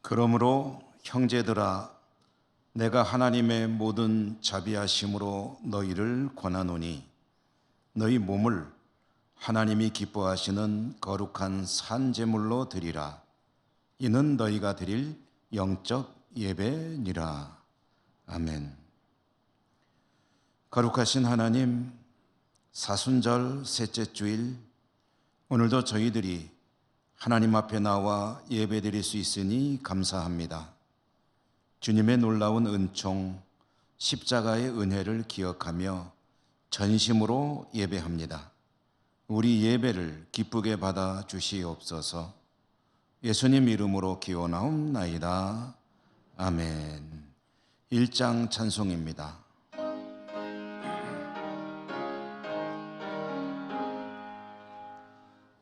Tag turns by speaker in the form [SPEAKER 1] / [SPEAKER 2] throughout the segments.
[SPEAKER 1] 그러므로 형제들아, 내가 하나님의 모든 자비하심으로 너희를 권하노니 너희 몸을 하나님이 기뻐하시는 거룩한 산제물로 드리라. 이는 너희가 드릴 영적 예배니라. 아멘. 거룩하신 하나님, 사순절 셋째 주일, 오늘도 저희들이 하나님 앞에 나와 예배드릴 수 있으니 감사합니다. 주님의 놀라운 은총, 십자가의 은혜를 기억하며 전심으로 예배합니다. 우리 예배를 기쁘게 받아 주시옵소서. 예수님 이름으로 기원하옵나이다. 아멘. 1장 찬송입니다.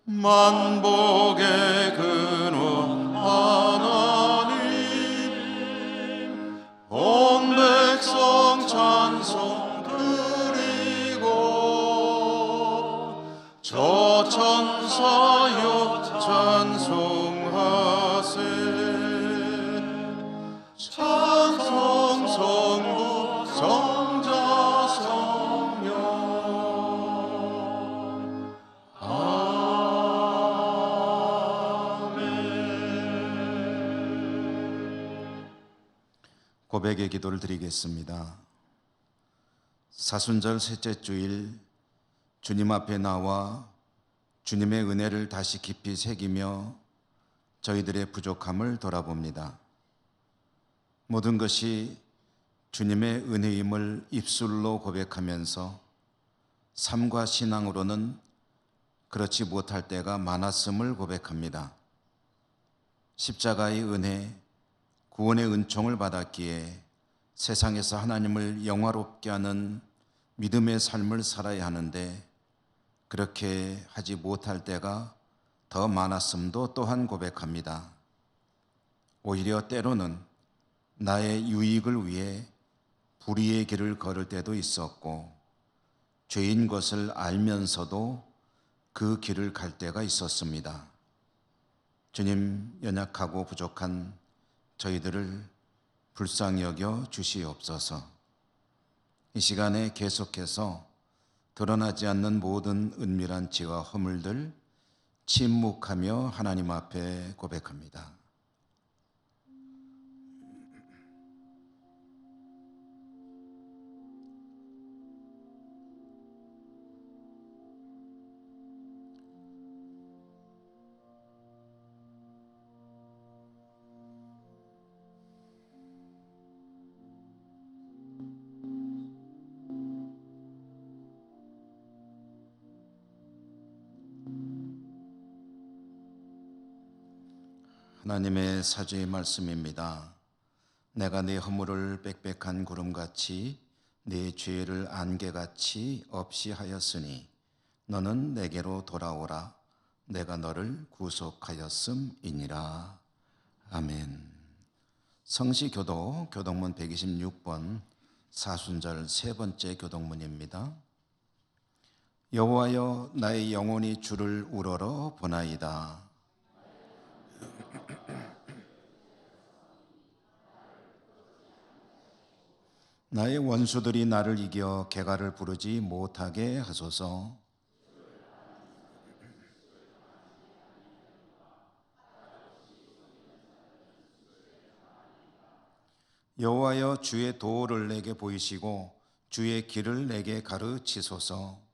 [SPEAKER 2] 만복의 근원 하나님, 온 백성 찬송 드리고 저 천사여 찬송하세. 찬송 성부 성자 성령
[SPEAKER 1] 고백의 기도를 드리겠습니다. 사순절 셋째 주일, 주님 앞에 나와 주님의 은혜를 다시 깊이 새기며 저희들의 부족함을 돌아봅니다. 모든 것이 주님의 은혜임을 입술로 고백하면서 삶과 신앙으로는 그렇지 못할 때가 많았음을 고백합니다. 십자가의 은혜, 구원의 은총을 받았기에 세상에서 하나님을 영화롭게 하는 믿음의 삶을 살아야 하는데 그렇게 하지 못할 때가 더 많았음도 또한 고백합니다. 오히려 때로는 나의 유익을 위해 불의의 길을 걸을 때도 있었고 죄인 것을 알면서도 그 길을 갈 때가 있었습니다. 주님, 연약하고 부족한 저희들을 불쌍히 여겨 주시옵소서. 이 시간에 계속해서 드러나지 않는 모든 은밀한 죄와 허물들 침묵하며 하나님 앞에 고백합니다. 하나님의 사죄의 말씀입니다. 내가 네 허물을 빽빽한 구름같이 네 죄를 안개같이 없이 하였으니 너는 내게로 돌아오라. 내가 너를 구속하였음이니라. 아멘. 성시교도 교동문 126번 사순절 세 번째 교동문입니다. 여호와여, 나의 영혼이 주를 우러러 보나이다. 나의 원수들이 나를 이겨 개가를 부르지 못하게 하소서. 여호와여, 주의 도를 내게 보이시고 주의 길을 내게 가르치소서.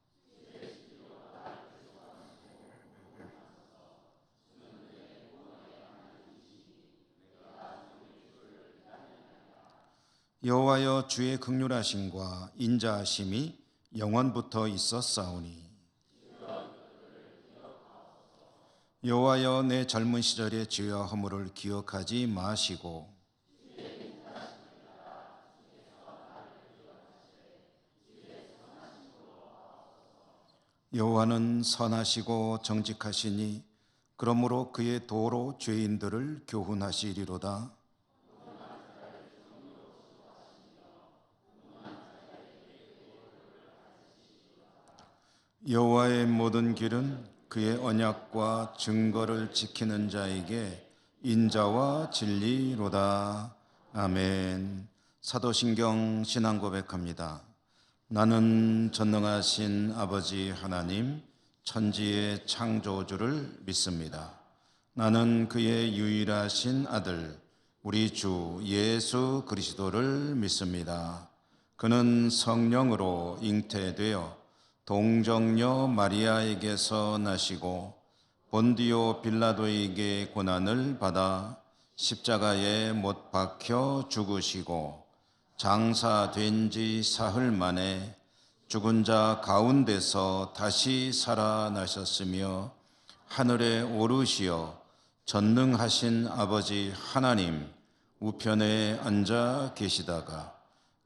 [SPEAKER 1] 여호와여, 주의 긍휼하심과 인자하심이 영원부터 있었사오니 여호와여, 내 젊은 시절의 죄와 허물을 기억하지 마시고 여호와는 선하시고 정직하시니 그러므로 그의 도로 죄인들을 교훈하시리로다. 여호와의 모든 길은 그의 언약과 증거를 지키는 자에게 인자와 진리로다. 아멘. 사도신경 신앙 고백합니다. 나는 전능하신 아버지 하나님, 천지의 창조주를 믿습니다. 나는 그의 유일하신 아들, 우리 주 예수 그리스도를 믿습니다. 그는 성령으로 잉태되어 동정녀 마리아에게서 나시고 본디오 빌라도에게 고난을 받아 십자가에 못 박혀 죽으시고 장사된 지 사흘 만에 죽은 자 가운데서 다시 살아나셨으며 하늘에 오르시어 전능하신 아버지 하나님 우편에 앉아 계시다가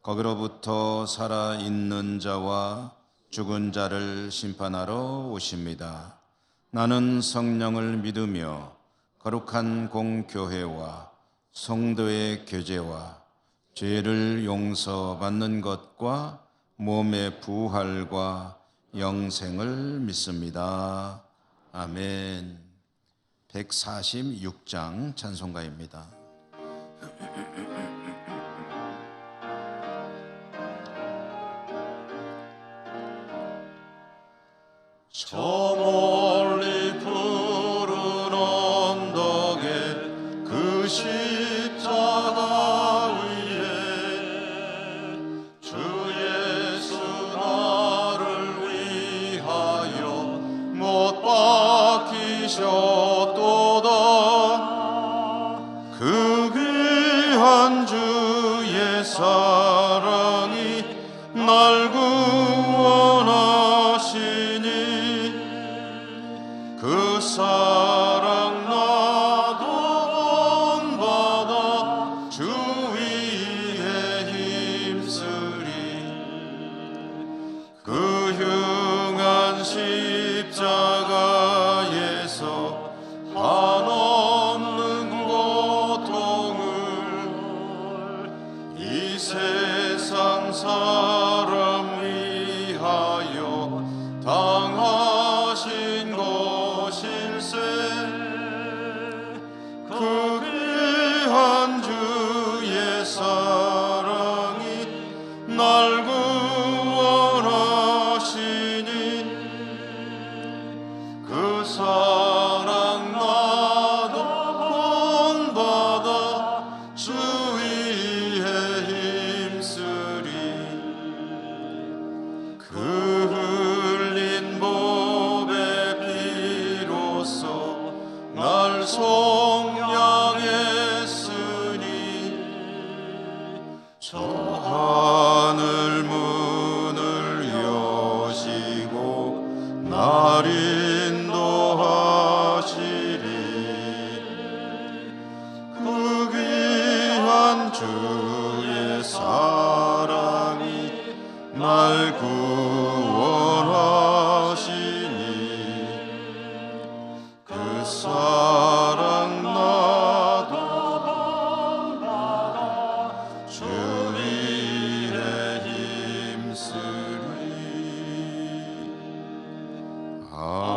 [SPEAKER 1] 거기로부터 살아있는 자와 죽은 자를 심판하러 오십니다. 나는 성령을 믿으며 거룩한 공교회와 성도의 교제와 죄를 용서받는 것과 몸의 부활과 영생을 믿습니다. 아멘. 146장 찬송가입니다.
[SPEAKER 2] 저 멀리 푸른 언덕에 그 십자가 위에 주 예수 나를 위하여 못 박히셨도다. 그 귀한 주의 사랑이 날 구원하시니 그 사랑 나도 본받아 주 위에 힘쓰리. 그 흉한 십자가에서 한없는 고통을 이 세상 사람 위하여 당하신 것일세. 그 귀한 주의 사랑이 날 구원하시니 그 사랑 나도 본받아 주 위에 힘쓰리. 그 흘린 보배 피로써 날 속량했으니 저 하늘 문을 여시고 날 인도하시리. 그 귀한 주의 사랑이 날 구원하시니 그 사랑 나도 본받아 주 위에 힘쓰리. 아멘.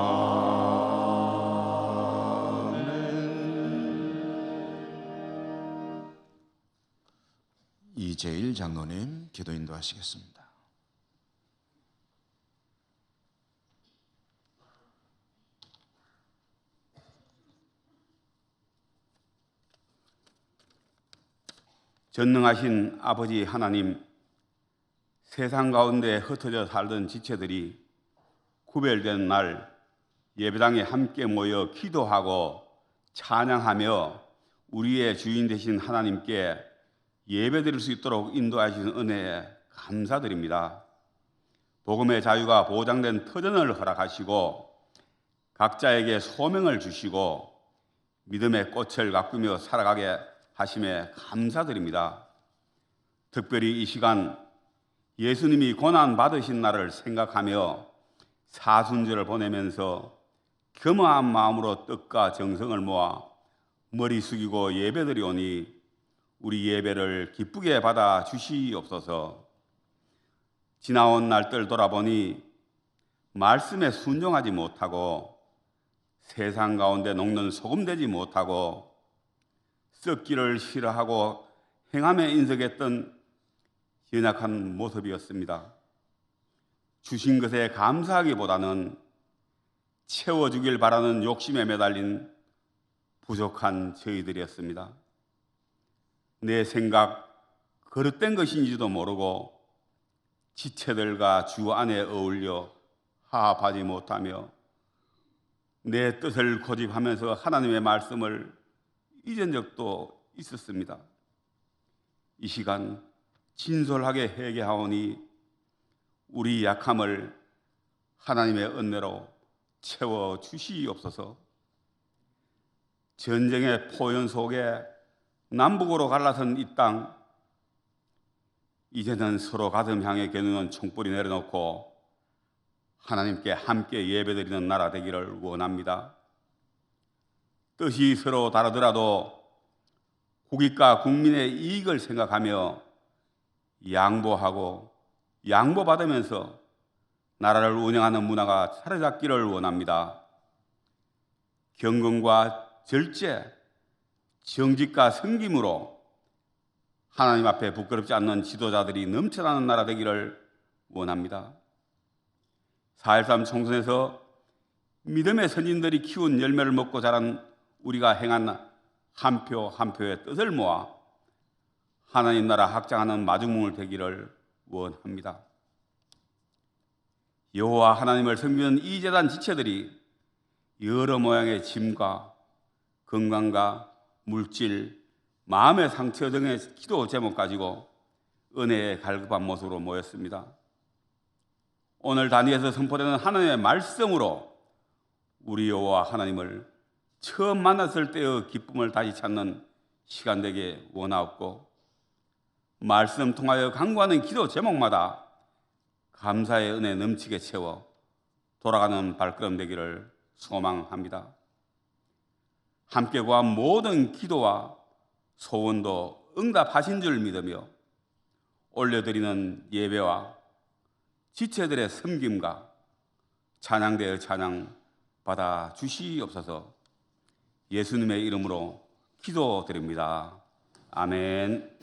[SPEAKER 2] 이재일 장로님 기도 인도하시겠습니다.
[SPEAKER 3] 전능하신 아버지 하나님, 세상 가운데 흩어져 살던 지체들이 구별된 날 예배당에 함께 모여 기도하고 찬양하며 우리의 주인 되신 하나님께 예배드릴 수 있도록 인도하시는 은혜에 감사드립니다. 복음의 자유가 보장된 터전을 허락하시고 각자에게 소명을 주시고 믿음의 꽃을 가꾸며 살아가게 하심에 감사드립니다. 특별히 이 시간 예수님이 고난 받으신 날을 생각하며 사순절을 보내면서 겸허한 마음으로 뜻과 정성을 모아 머리 숙이고 예배드리오니 우리 예배를 기쁘게 받아 주시옵소서. 지나온 날들 돌아보니 말씀에 순종하지 못하고 세상 가운데 녹는 소금 되지 못하고 썩기를 싫어하고 행함에 인색했던 연약한 모습이었습니다. 주신 것에 감사하기보다는 채워주길 바라는 욕심에 매달린 부족한 저희들이었습니다. 내 생각, 거릇된 것인지도 모르고 지체들과 주 안에 어울려 화합하지 못하며 내 뜻을 고집하면서 하나님의 말씀을 잊은 적도 있었습니다. 이 시간 진솔하게 회개하오니 우리 약함을 하나님의 은혜로 채워주시옵소서. 전쟁의 포연 속에 남북으로 갈라선 이 땅, 이제는 서로 가슴 향해 겨누는 총불이 내려놓고 하나님께 함께 예배드리는 나라 되기를 원합니다. 뜻이 서로 다르더라도 국익과 국민의 이익을 생각하며 양보하고 양보받으면서 나라를 운영하는 문화가 사로잡기를 원합니다. 경건과 절제, 정직과 섬김으로 하나님 앞에 부끄럽지 않는 지도자들이 넘쳐나는 나라 되기를 원합니다. 4.13 총선에서 믿음의 선진들이 키운 열매를 먹고 자란 우리가 행한 한 표 한 표의 뜻을 모아 하나님 나라 확장하는 마중물 되기를 원합니다. 여호와 하나님을 섬기는 이 제단 지체들이 여러 모양의 짐과 건강과 물질, 마음의 상처 등의 기도 제목 가지고 은혜의 갈급한 모습으로 모였습니다. 오늘 단위에서 선포되는 하나님의 말씀으로 우리 여호와 하나님을 처음 만났을 때의 기쁨을 다시 찾는 시간 되게 원하옵고, 말씀 통하여 간구하는 기도 제목마다 감사의 은혜 넘치게 채워 돌아가는 발걸음 되기를 소망합니다. 함께 구한 모든 기도와 소원도 응답하신 줄 믿으며 올려드리는 예배와 지체들의 섬김과 찬양대의 찬양 받아 주시옵소서. 예수님의 이름으로 기도드립니다. 아멘.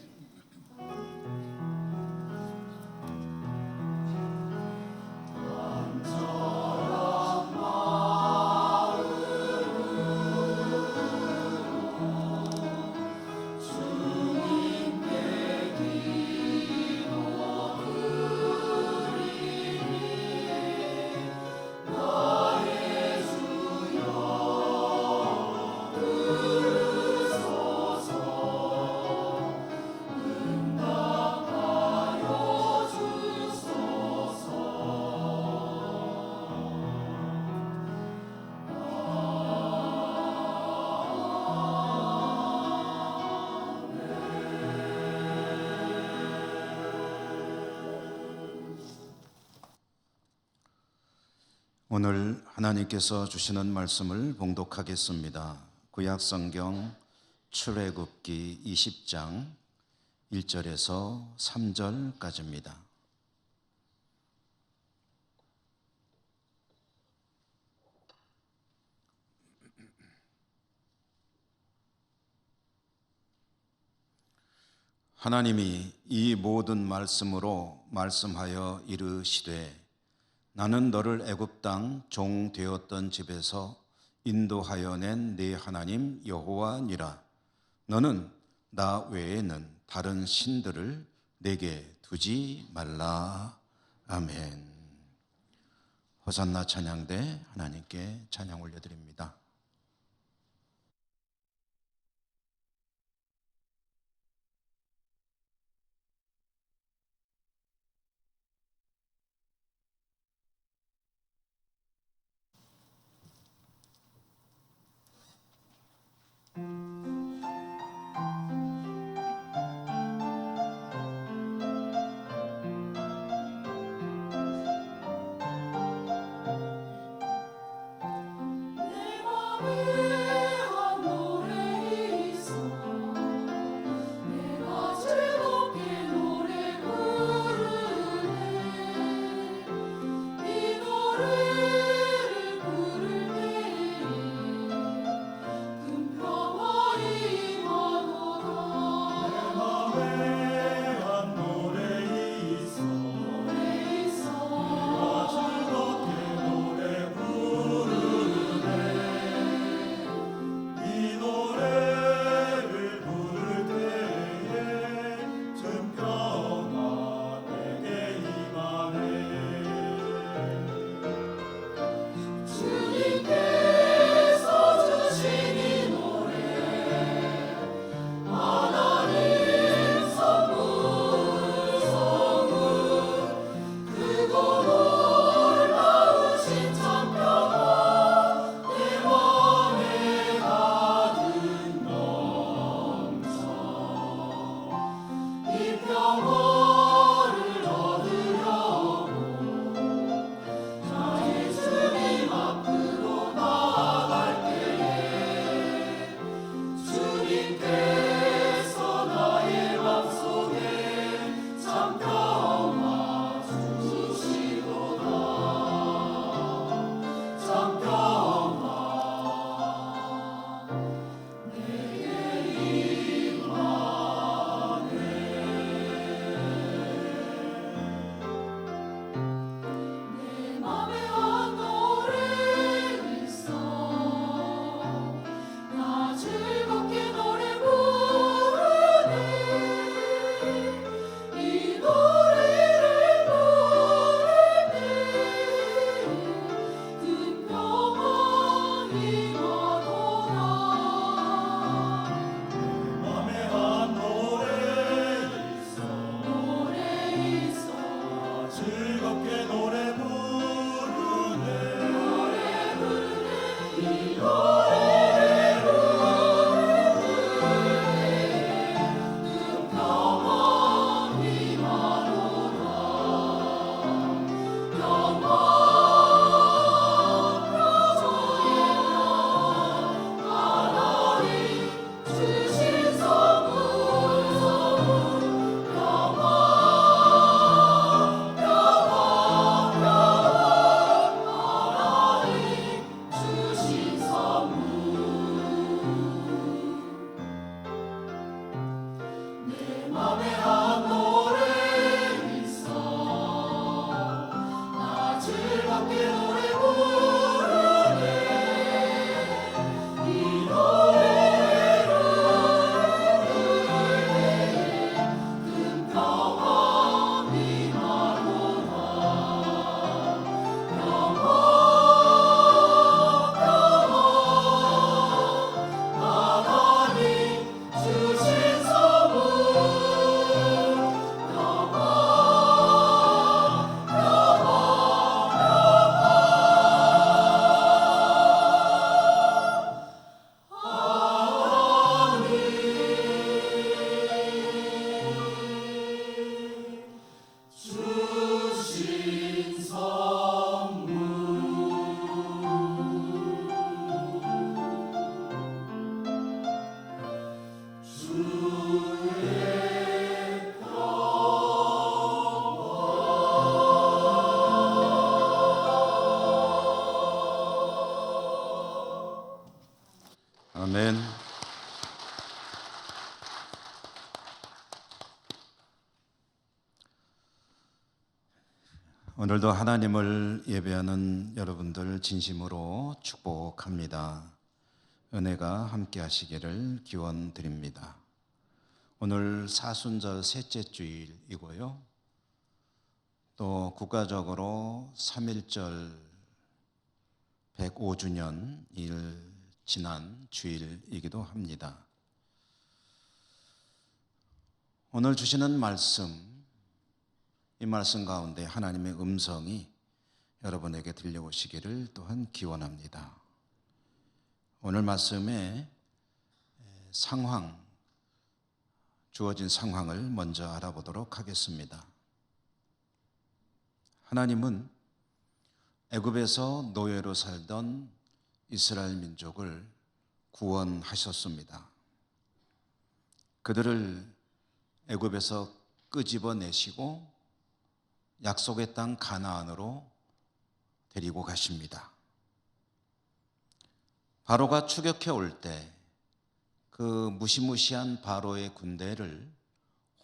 [SPEAKER 1] 오늘 하나님께서 주시는 말씀을 봉독하겠습니다. 구약성경 출애굽기 20장 1절에서 3절까지입니다. 하나님이 이 모든 말씀으로 말씀하여 이르시되 나는 너를 애굽 땅 종 되었던 집에서 인도하여 낸 네 하나님 여호와니라. 너는 나 외에는 다른 신들을 내게 두지 말라. 아멘. 호산나 찬양대 하나님께 찬양 올려드립니다. 아멘. 오늘도 하나님을 예배하는 여러분들 진심으로 축복합니다. 은혜가 함께 하시기를 기원드립니다. 오늘 사순절 셋째 주일이고요. 또 국가적으로 3.1절 105주년 일 지난 주일이기도 합니다. 오늘 주시는 말씀, 이 말씀 가운데 하나님의 음성이 여러분에게 들려오시기를 또한 기원합니다. 오늘 말씀의 상황, 주어진 상황을 먼저 알아보도록 하겠습니다. 하나님은 애굽에서 노예로 살던 이스라엘 민족을 구원하셨습니다. 그들을 애굽에서 끄집어내시고 약속의 땅 가나안으로 데리고 가십니다. 바로가 추격해 올 때 그 무시무시한 바로의 군대를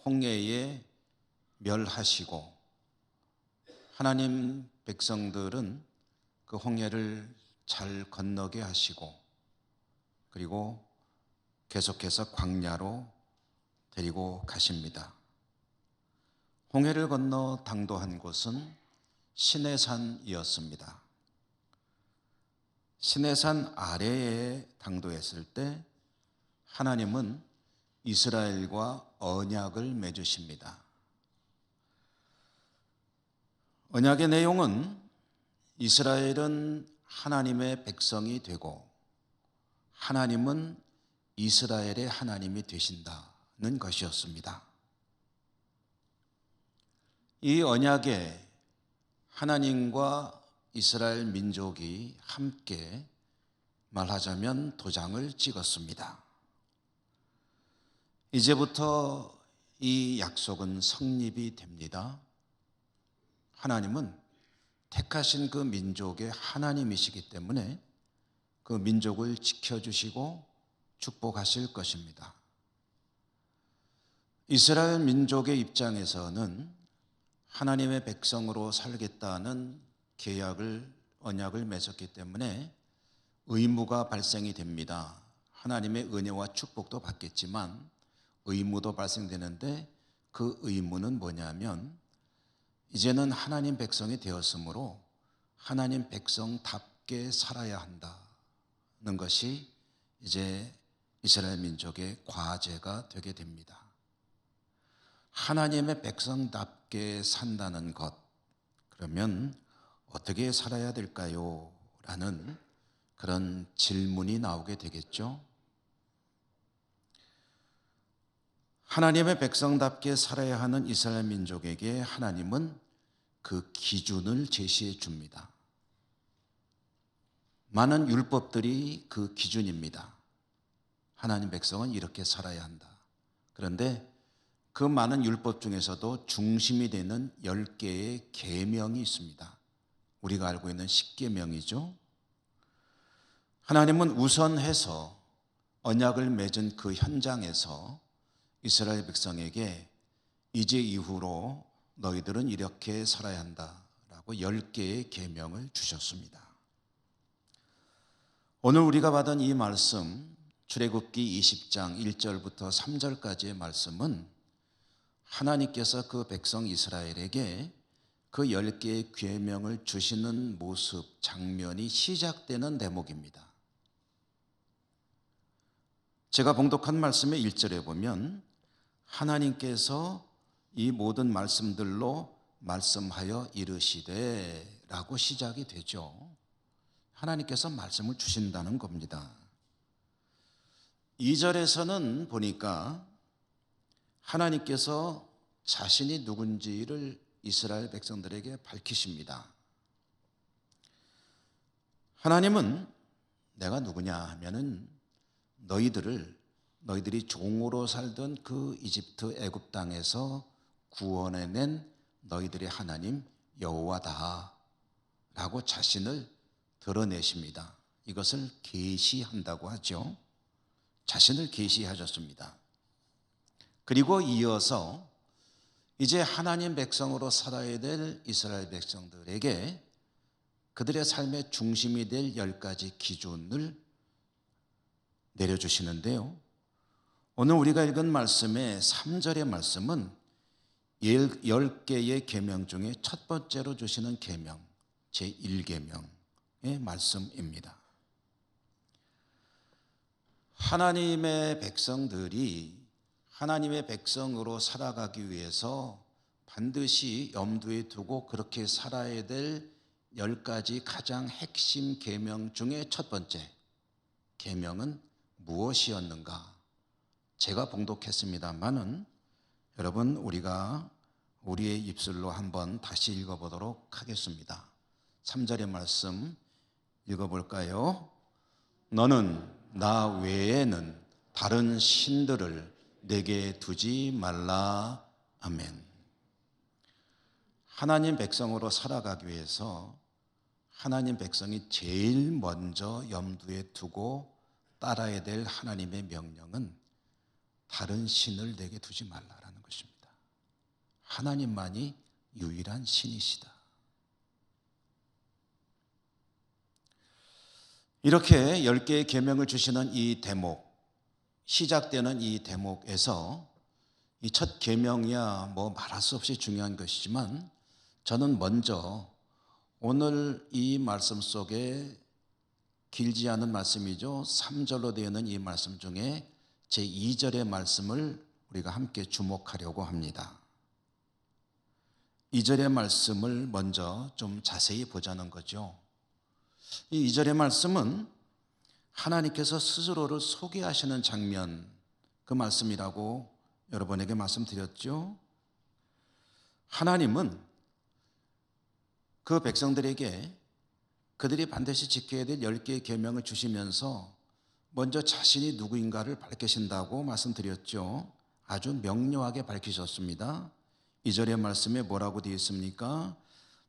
[SPEAKER 1] 홍해에 멸하시고 하나님 백성들은 그 홍해를 잘 건너게 하시고 그리고 계속해서 광야로 데리고 가십니다. 홍해를 건너 당도한 곳은 시내산이었습니다. 시내산 아래에 당도했을 때 하나님은 이스라엘과 언약을 맺으십니다. 언약의 내용은 이스라엘은 하나님의 백성이 되고 하나님은 이스라엘의 하나님이 되신다는 것이었습니다. 이 언약에 하나님과 이스라엘 민족이 함께 말하자면 도장을 찍었습니다. 이제부터 이 약속은 성립이 됩니다. 하나님은 택하신 그 민족의 하나님이시기 때문에 그 민족을 지켜주시고 축복하실 것입니다. 이스라엘 민족의 입장에서는 하나님의 백성으로 살겠다는 계약을, 언약을 맺었기 때문에 의무가 발생이 됩니다. 하나님의 은혜와 축복도 받겠지만 의무도 발생되는데 그 의무는 뭐냐면 이제는 하나님 백성이 되었으므로 하나님 백성답게 살아야 한다는 것이 이제 이스라엘 민족의 과제가 되게 됩니다. 하나님의 백성답게 산다는 것, 그러면 어떻게 살아야 될까요? 라는 그런 질문이 나오게 되겠죠. 하나님의 백성답게 살아야 하는 이스라엘 민족에게 하나님은 그 기준을 제시해 줍니다. 많은 율법들이 그 기준입니다. 하나님 백성은 이렇게 살아야 한다. 그런데 그 많은 율법 중에서도 중심이 되는 10개의 계명이 있습니다. 우리가 알고 있는 10계명이죠. 하나님은 우선해서 언약을 맺은 그 현장에서 이스라엘 백성에게 이제 이후로 너희들은 이렇게 살아야 한다라고 하고 10개의 계명을 주셨습니다. 오늘 우리가 받은 이 말씀, 출애굽기 20장 1절부터 3절까지의 말씀은 하나님께서 그 백성 이스라엘에게 그 10개의 계명을 주시는 모습, 장면이 시작되는 대목입니다. 제가 봉독한 말씀의 1절에 보면 하나님께서 이 모든 말씀들로 말씀하여 이르시되 라고 시작이 되죠. 하나님께서 말씀을 주신다는 겁니다. 2절에서는 보니까 하나님께서 자신이 누군지를 이스라엘 백성들에게 밝히십니다. 하나님은 내가 누구냐 하면은 너희들이 종으로 살던 그 이집트 애굽 땅에서 구원해낸 너희들의 하나님 여호와다 라고 자신을 드러내십니다. 이것을 계시한다고 하죠. 자신을 계시하셨습니다. 그리고 이어서 이제 하나님 백성으로 살아야 될 이스라엘 백성들에게 그들의 삶의 중심이 될 10가지 기준을 내려주시는데요. 오늘 우리가 읽은 말씀의 3절의 말씀은 10개의 계명 중에 첫 번째로 주시는 계명, 제1계명의 말씀입니다. 하나님의 백성들이 하나님의 백성으로 살아가기 위해서 반드시 염두에 두고 그렇게 살아야 될 10가지 가장 핵심 계명 중에 첫 번째 계명은 무엇이었는가? 제가 봉독했습니다마는 여러분 우리가 우리의 입술로 한번 다시 읽어보도록 하겠습니다. 3절의 말씀 읽어볼까요? 너는 나 외에는 다른 신들을 내게 두지 말라. 아멘. 하나님 백성으로 살아가기 위해서 하나님 백성이 제일 먼저 염두에 두고 따라야 될 하나님의 명령은 다른 신을 내게 두지 말라라는 것입니다. 하나님만이 유일한 신이시다. 이렇게 10개의 계명을 주시는 이 대목, 시작되는 이 대목에서 이 첫 계명이야 뭐 말할 수 없이 중요한 것이지만 저는 먼저 오늘 이 말씀 속에 길지 않은 말씀이죠. 3절로 되어 있는 이 말씀 중에 제2절의 말씀을 우리가 함께 주목하려고 합니다. 2절의 말씀을 먼저 좀 자세히 보자는 거죠. 이 2절의 말씀은 하나님께서 스스로를 소개하시는 장면, 그 말씀이라고 여러분에게 말씀드렸죠. 하나님은 그 백성들에게 그들이 반드시 지켜야 될 10개의 계명을 주시면서 먼저 자신이 누구인가를 밝히신다고 말씀드렸죠. 아주 명료하게 밝히셨습니다. 2절의 말씀에 뭐라고 되어 있습니까?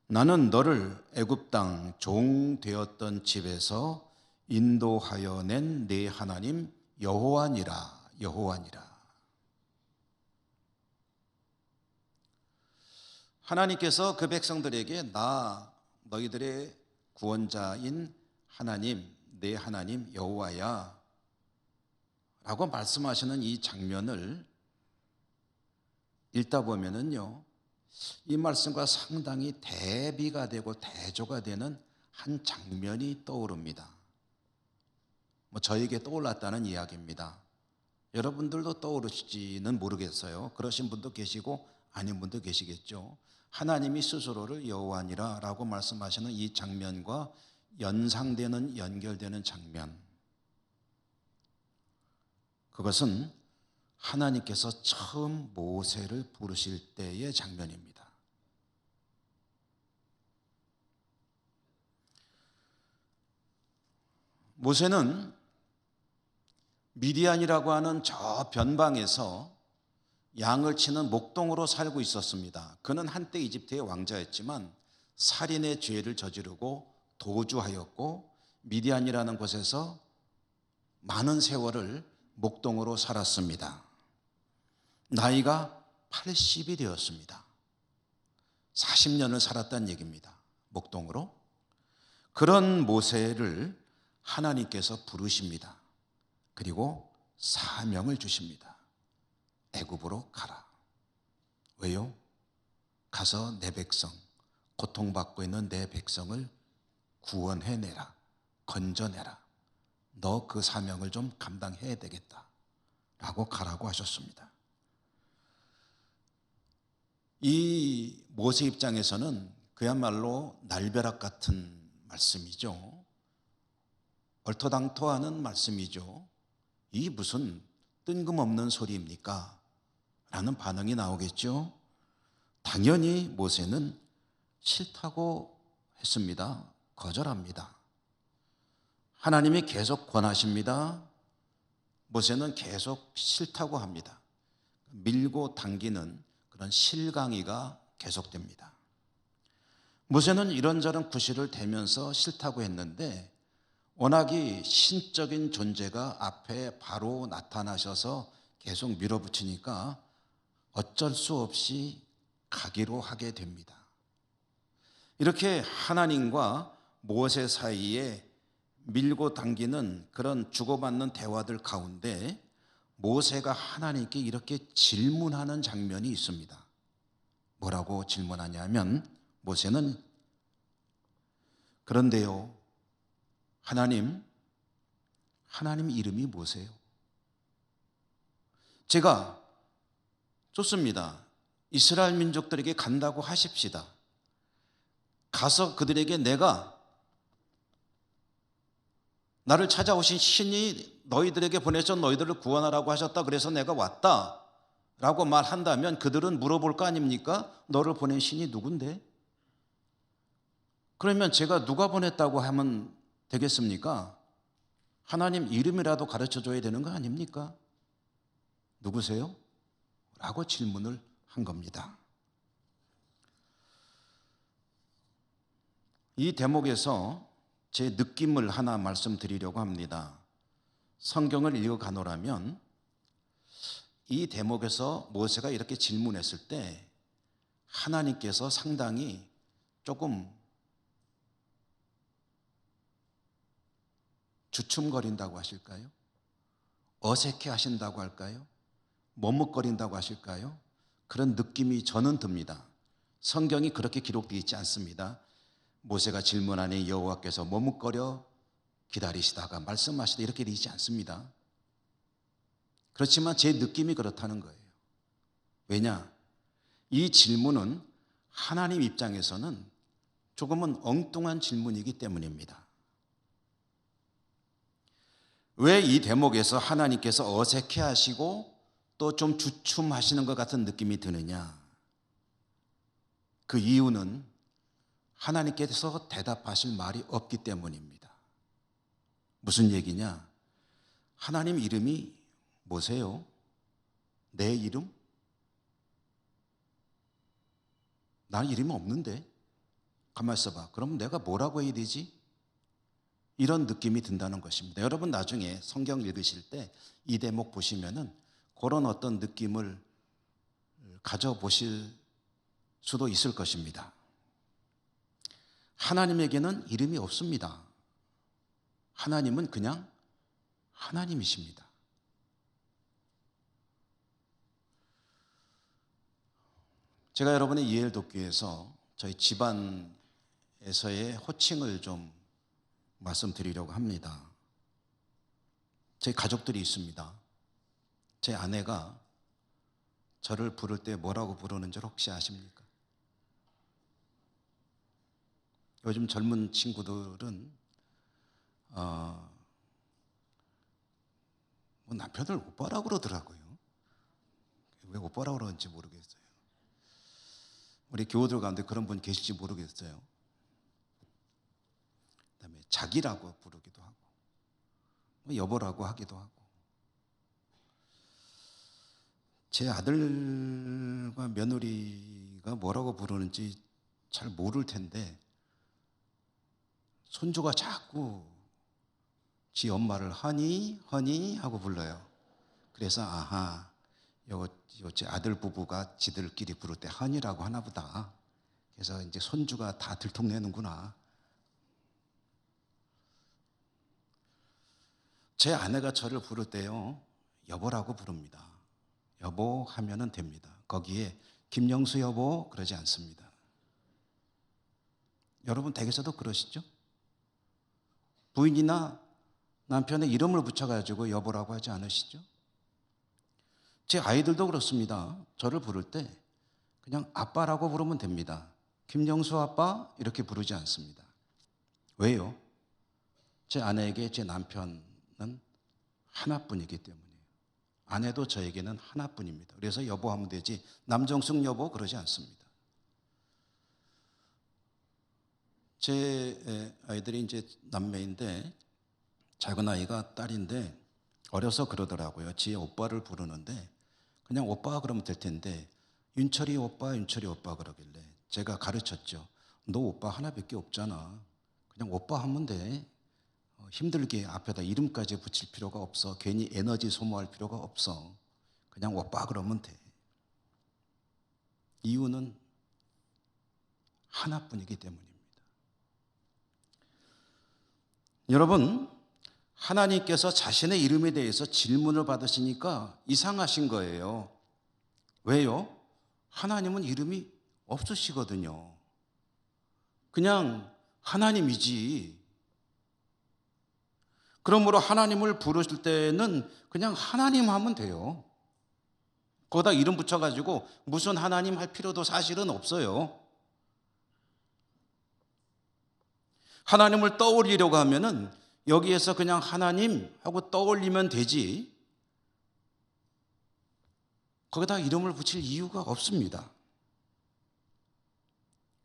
[SPEAKER 1] 나는 너를 애굽 땅 종 되었던 집에서 인도하여 낸 네 하나님 여호와니라. 여호와니라. 하나님께서 그 백성들에게 나 너희들의 구원자인 하나님, 내 하나님 여호와야 라고 말씀하시는 이 장면을 읽다 보면은요, 이 말씀과 상당히 대비가 되고 대조가 되는 한 장면이 떠오릅니다. 뭐 저에게 떠올랐다는 이야기입니다. 여러분들도 떠오르실지는 모르겠어요. 그러신 분도 계시고 아닌 분도 계시겠죠. 하나님이 스스로를 여호와니라 라고 말씀하시는 이 장면과 연상되는, 연결되는 장면, 그것은 하나님께서 처음 모세를 부르실 때의 장면입니다. 모세는 미디안이라고 하는 저 변방에서 양을 치는 목동으로 살고 있었습니다. 그는 한때 이집트의 왕자였지만 살인의 죄를 저지르고 도주하였고 미디안이라는 곳에서 많은 세월을 목동으로 살았습니다. 나이가 80이 되었습니다. 40년을 살았다는 얘기입니다. 목동으로. 그런 모세를 하나님께서 부르십니다. 그리고 사명을 주십니다. 애굽으로 가라. 왜요? 가서 내 백성, 고통받고 있는 내 백성을 구원해내라. 건져내라. 너 그 사명을 좀 감당해야 되겠다. 라고 가라고 하셨습니다. 이 모세 입장에서는 그야말로 날벼락 같은 말씀이죠. 얼토당토하는 말씀이죠. 이 무슨 뜬금없는 소리입니까? 라는 반응이 나오겠죠. 당연히 모세는 싫다고 했습니다. 거절합니다. 하나님이 계속 권하십니다. 모세는 계속 싫다고 합니다. 밀고 당기는 그런 실강이가 계속됩니다. 모세는 이런저런 구실을 대면서 싫다고 했는데 워낙이 신적인 존재가 앞에 바로 나타나셔서 계속 밀어붙이니까 어쩔 수 없이 가기로 하게 됩니다. 이렇게 하나님과 모세 사이에 밀고 당기는 그런 주고받는 대화들 가운데 모세가 하나님께 이렇게 질문하는 장면이 있습니다. 뭐라고 질문하냐면 모세는 그런데요, 하나님 이름이 뭐세요? 제가 좋습니다. 이스라엘 민족들에게 간다고 하십시다. 가서 그들에게 내가 나를 찾아오신 신이 너희들에게 보내서 너희들을 구원하라고 하셨다. 그래서 내가 왔다. 라고 말한다면 그들은 물어볼 거 아닙니까? 너를 보낸 신이 누군데? 그러면 제가 누가 보냈다고 하면 되겠습니까? 하나님 이름이라도 가르쳐 줘야 되는 거 아닙니까? 누구세요? 라고 질문을 한 겁니다. 이 대목에서 제 느낌을 하나 말씀드리려고 합니다. 성경을 읽어가노라면 이 대목에서 모세가 이렇게 질문했을 때 하나님께서 상당히 조금 주춤거린다고 하실까요? 어색해 하신다고 할까요? 머뭇거린다고 하실까요? 그런 느낌이 저는 듭니다. 성경이 그렇게 기록되어 있지 않습니다. 모세가 질문하니 여호와께서 머뭇거려 기다리시다가 말씀하시다 이렇게 되지 않습니다. 그렇지만 제 느낌이 그렇다는 거예요. 왜냐? 이 질문은 하나님 입장에서는 조금은 엉뚱한 질문이기 때문입니다. 왜 이 대목에서 하나님께서 어색해 하시고 또 좀 주춤하시는 것 같은 느낌이 드느냐? 그 이유는 하나님께서 대답하실 말이 없기 때문입니다. 무슨 얘기냐? 하나님 이름이 뭐세요? 내 이름? 난 이름이 없는데? 가만히 있어봐. 그럼 내가 뭐라고 해야 되지? 이런 느낌이 든다는 것입니다. 여러분 나중에 성경 읽으실 때 이 대목 보시면은 그런 어떤 느낌을 가져보실 수도 있을 것입니다. 하나님에게는 이름이 없습니다. 하나님은 그냥 하나님이십니다. 제가 여러분의 이해를 돕기 위해서 저희 집안에서의 호칭을 좀 말씀드리려고 합니다. 제 가족들이 있습니다. 제 아내가 저를 부를 때 뭐라고 부르는 줄 혹시 아십니까? 요즘 젊은 친구들은 뭐 남편을 오빠라고 그러더라고요. 왜 오빠라고 그러는지 모르겠어요. 우리 교우들 가운데 그런 분 계실지 모르겠어요. 그다음에 자기라고 부르기도 하고 뭐 여보라고 하기도 하고 제 아들과 며느리가 뭐라고 부르는지 잘 모를 텐데 손주가 자꾸 지 엄마를 허니 허니 하고 불러요. 그래서 아하 요 제 아들 부부가 지들끼리 부를 때 허니라고 하나 보다 그래서 이제 손주가 다 들통내는구나. 제 아내가 저를 부를 때요, 여보라고 부릅니다. 여보 하면은 됩니다. 거기에 김영수 여보 그러지 않습니다. 여러분 댁에서도 그러시죠? 부인이나 남편의 이름을 붙여가지고 여보라고 하지 않으시죠? 제 아이들도 그렇습니다. 저를 부를 때 그냥 아빠라고 부르면 됩니다. 김영수 아빠 이렇게 부르지 않습니다. 왜요? 제 아내에게 제 남편은 하나뿐이기 때문이에요. 아내도 저에게는 하나뿐입니다. 그래서 여보하면 되지 남정숙 여보 그러지 않습니다. 제 아이들이 이제 남매인데 작은 아이가 딸인데 어려서 그러더라고요. 지혜 오빠를 부르는데 그냥 오빠 그러면 될 텐데 윤철이 오빠 그러길래 제가 가르쳤죠. 너 오빠 하나밖에 없잖아. 그냥 오빠 하면 돼. 힘들게 앞에다 이름까지 붙일 필요가 없어. 괜히 에너지 소모할 필요가 없어. 그냥 오빠 그러면 돼. 이유는 하나뿐이기 때문입니다. 여러분, 하나님께서 자신의 이름에 대해서 질문을 받으시니까 이상하신 거예요. 왜요? 하나님은 이름이 없으시거든요. 그냥 하나님이지. 그러므로 하나님을 부르실 때는 그냥 하나님 하면 돼요. 거기다 이름 붙여가지고 무슨 하나님 할 필요도 사실은 없어요. 하나님을 떠올리려고 하면은 여기에서 그냥 하나님 하고 떠올리면 되지. 거기다 이름을 붙일 이유가 없습니다.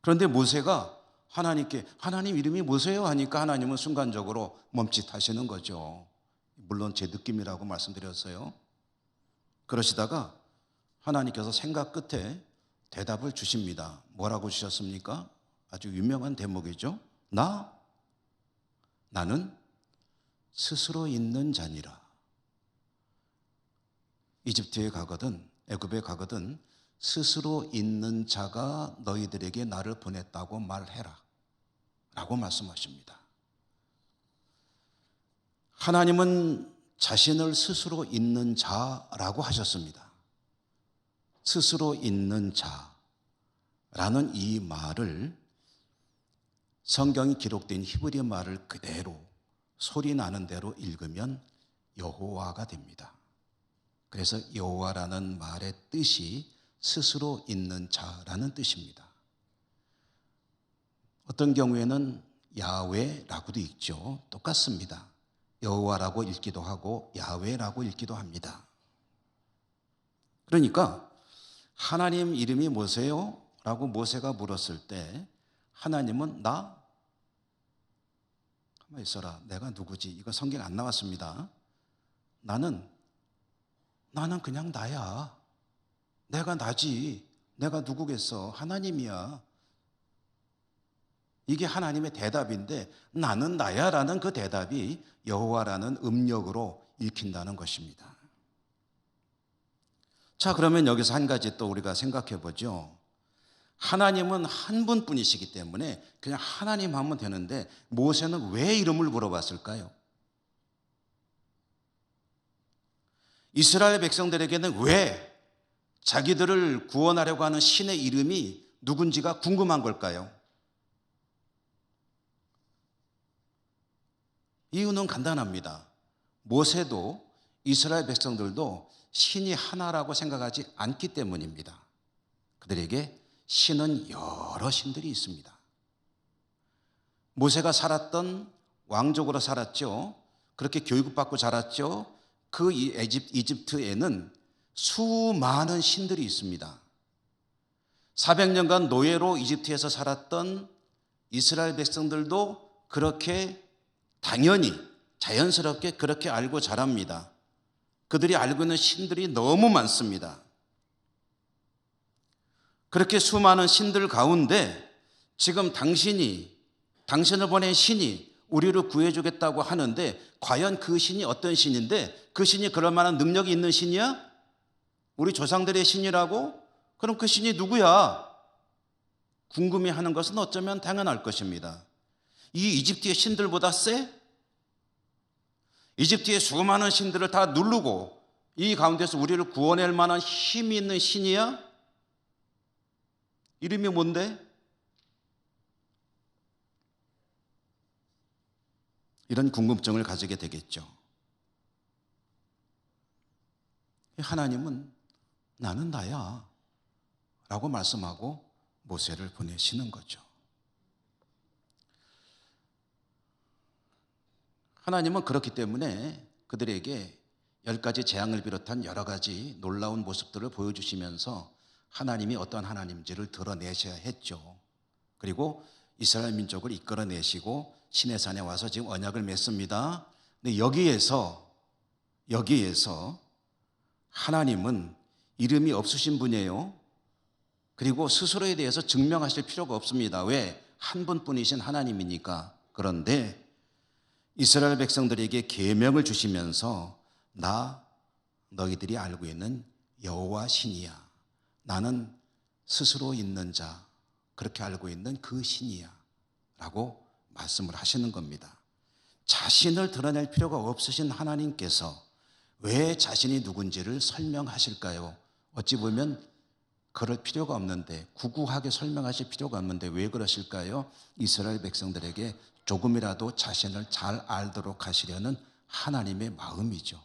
[SPEAKER 1] 그런데 모세가 하나님께 하나님 이름이 뭐세요? 하니까 하나님은 순간적으로 멈칫하시는 거죠. 물론 제 느낌이라고 말씀드렸어요. 그러시다가 하나님께서 생각 끝에 대답을 주십니다. 뭐라고 주셨습니까? 아주 유명한 대목이죠. 나는 스스로 있는 자니라. 이집트에 가거든 애굽에 가거든 스스로 있는 자가 너희들에게 나를 보냈다고 말해라 라고 말씀하십니다. 하나님은 자신을 스스로 있는 자라고 하셨습니다. 스스로 있는 자라는 이 말을 성경이 기록된 히브리 말을 그대로 소리 나는 대로 읽으면 여호와가 됩니다. 그래서 여호와라는 말의 뜻이 스스로 있는 자라는 뜻입니다. 어떤 경우에는 야훼라고도 읽죠. 똑같습니다. 여호와라고 읽기도 하고 야훼라고 읽기도 합니다. 그러니까 하나님 이름이 뭐세요? 라고 모세가 물었을 때 하나님은 가만히 있어라. 내가 누구지? 이거 성경 안 나왔습니다. 나는 그냥 나야. 내가 나지. 내가 누구겠어? 하나님이야. 이게 하나님의 대답인데 나는 나야라는 그 대답이 여호와라는 음력으로 읽힌다는 것입니다. 자, 그러면 여기서 한 가지 또 우리가 생각해 보죠. 하나님은 한 분뿐이시기 때문에 그냥 하나님 하면 되는데 모세는 왜 이름을 물어봤을까요? 이스라엘 백성들에게는 왜 자기들을 구원하려고 하는 신의 이름이 누군지가 궁금한 걸까요? 이유는 간단합니다. 모세도 이스라엘 백성들도 신이 하나라고 생각하지 않기 때문입니다. 그들에게 신은 여러 신들이 있습니다. 모세가 살았던 왕족으로 살았죠. 그렇게 교육받고 자랐죠. 그 이집트에는 수많은 신들이 있습니다. 400년간 노예로 이집트에서 살았던 이스라엘 백성들도 그렇게 당연히 자연스럽게 그렇게 알고 자랍니다. 그들이 알고 있는 신들이 너무 많습니다. 그렇게 수많은 신들 가운데 지금 당신을 보낸 신이 우리를 구해주겠다고 하는데 과연 그 신이 어떤 신인데 그 신이 그럴 만한 능력이 있는 신이야? 우리 조상들의 신이라고? 그럼 그 신이 누구야? 궁금해하는 것은 어쩌면 당연할 것입니다. 이 이집트의 신들보다 세? 이집트의 수많은 신들을 다 누르고 이 가운데서 우리를 구원할 만한 힘이 있는 신이야? 이름이 뭔데? 이런 궁금증을 가지게 되겠죠. 하나님은 나는 나야 라고 말씀하고 모세를 보내시는 거죠. 하나님은 그렇기 때문에 그들에게 10가지 재앙을 비롯한 여러 가지 놀라운 모습들을 보여주시면서 하나님이 어떤 하나님인지를 드러내셔야 했죠. 그리고 이스라엘 민족을 이끌어내시고 시내산에 와서 지금 언약을 맺습니다. 근데 여기에서 하나님은 이름이 없으신 분이에요. 그리고 스스로에 대해서 증명하실 필요가 없습니다. 왜? 한 분뿐이신 하나님이니까. 그런데 이스라엘 백성들에게 계명을 주시면서 나 너희들이 알고 있는 여호와 신이야. 나는 스스로 있는 자, 그렇게 알고 있는 그 신이야 라고 말씀을 하시는 겁니다. 자신을 드러낼 필요가 없으신 하나님께서 왜 자신이 누군지를 설명하실까요? 어찌 보면 그럴 필요가 없는데, 구구하게 설명하실 필요가 없는데 왜 그러실까요? 이스라엘 백성들에게 조금이라도 자신을 잘 알도록 하시려는 하나님의 마음이죠.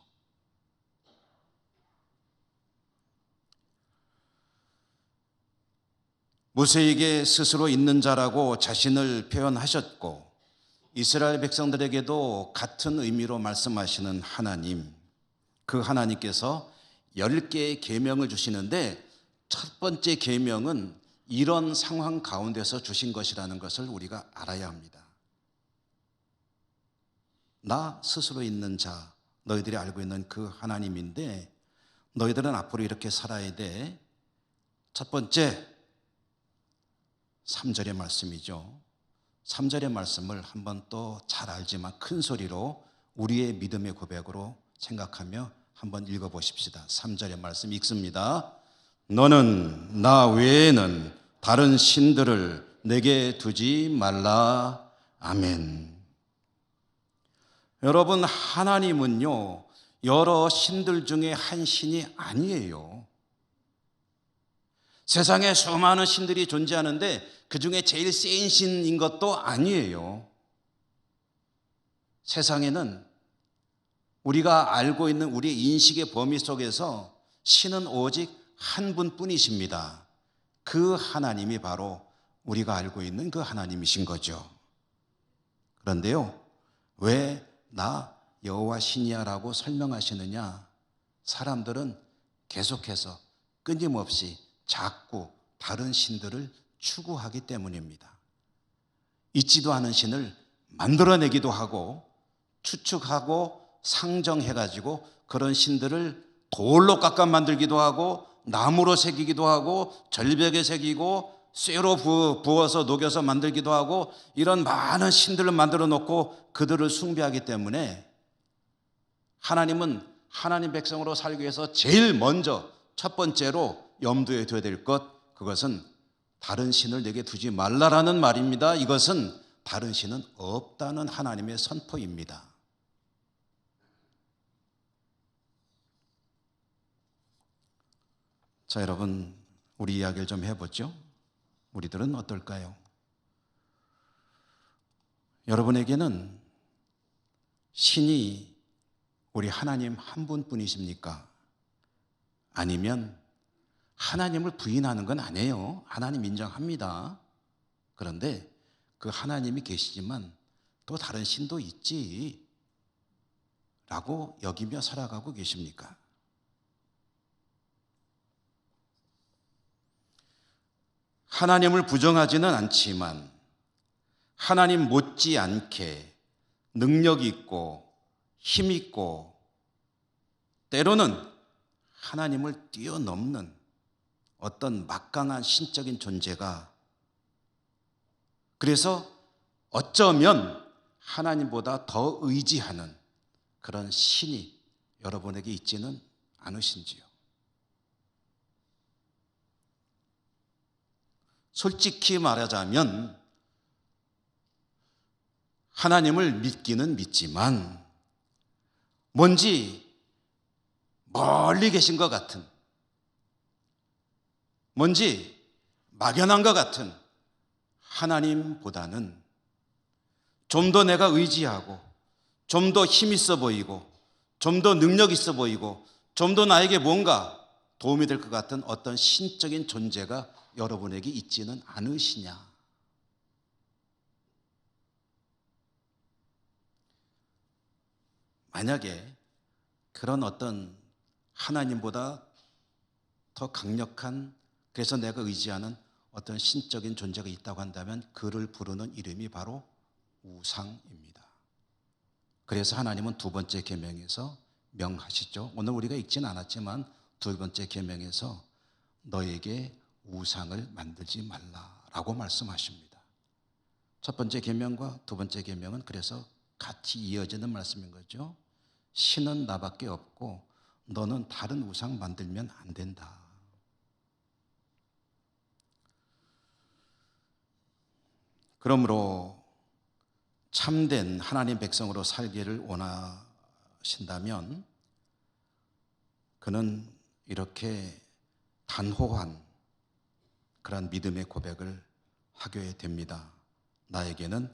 [SPEAKER 1] 모세에게 스스로 있는 자라고 자신을 표현하셨고, 이스라엘 백성들에게도 같은 의미로 말씀하시는 하나님, 그 하나님께서 10개의 계명을 주시는데 첫 번째 계명은 이런 상황 가운데서 주신 것이라는 것을 우리가 알아야 합니다. 나 스스로 있는 자, 너희들이 알고 있는 그 하나님인데 너희들은 앞으로 이렇게 살아야 돼. 첫 번째 3절의 말씀이죠. 3절의 말씀을 한번 또 잘 알지만 큰 소리로 우리의 믿음의 고백으로 생각하며 한번 읽어보십시다. 3절의 말씀 읽습니다. 너는 나 외에는 다른 신들을 내게 두지 말라. 아멘. 여러분, 하나님은요, 여러 신들 중에 한 신이 아니에요. 세상에 수많은 신들이 존재하는데 그 중에 제일 센 신인 것도 아니에요. 세상에는 우리가 알고 있는 우리 인식의 범위 속에서 신은 오직 한 분뿐이십니다. 그 하나님이 바로 우리가 알고 있는 그 하나님이신 거죠. 그런데요, 왜 나 여호와 신이야라고 설명하시느냐? 사람들은 계속해서 끊임없이 자꾸 다른 신들을 추구하기 때문입니다. 있지도 않은 신을 만들어내기도 하고 추측하고 상정해가지고 그런 신들을 돌로 깎아 만들기도 하고 나무로 새기기도 하고 절벽에 새기고 쇠로 부어서 녹여서 만들기도 하고 이런 많은 신들을 만들어 놓고 그들을 숭배하기 때문에 하나님은 하나님 백성으로 살기 위해서 제일 먼저 첫 번째로 염두에 둬야 될 것, 그것은 다른 신을 내게 두지 말라라는 말입니다. 이것은 다른 신은 없다는 하나님의 선포입니다. 자, 여러분, 우리 이야기를 좀 해보죠. 우리들은 어떨까요? 여러분에게는 신이 우리 하나님 한 분뿐이십니까? 아니면 하나님을 부인하는 건 아니에요. 하나님 인정합니다. 그런데 그 하나님이 계시지만 또 다른 신도 있지 라고 여기며 살아가고 계십니까? 하나님을 부정하지는 않지만 하나님 못지않게 능력 있고 힘 있고 때로는 하나님을 뛰어넘는 어떤 막강한 신적인 존재가, 그래서 어쩌면 하나님보다 더 의지하는 그런 신이 여러분에게 있지는 않으신지요? 솔직히 말하자면 하나님을 믿기는 믿지만 뭔지 멀리 계신 것 같은, 뭔지 막연한 것 같은 하나님보다는 좀 더 내가 의지하고 좀 더 힘 있어 보이고 좀 더 능력 있어 보이고 좀 더 나에게 뭔가 도움이 될 것 같은 어떤 신적인 존재가 여러분에게 있지는 않으시냐? 만약에 그런 어떤 하나님보다 더 강력한, 그래서 내가 의지하는 어떤 신적인 존재가 있다고 한다면 그를 부르는 이름이 바로 우상입니다. 그래서 하나님은 두 번째 계명에서 명하시죠. 오늘 우리가 읽진 않았지만 두 번째 계명에서 너에게 우상을 만들지 말라라고 말씀하십니다. 첫 번째 계명과 두 번째 계명은 그래서 같이 이어지는 말씀인 거죠. 신은 나밖에 없고 너는 다른 우상 만들면 안 된다. 그러므로 참된 하나님 백성으로 살기를 원하신다면 그는 이렇게 단호한 그런 믿음의 고백을 하게 됩니다. 나에게는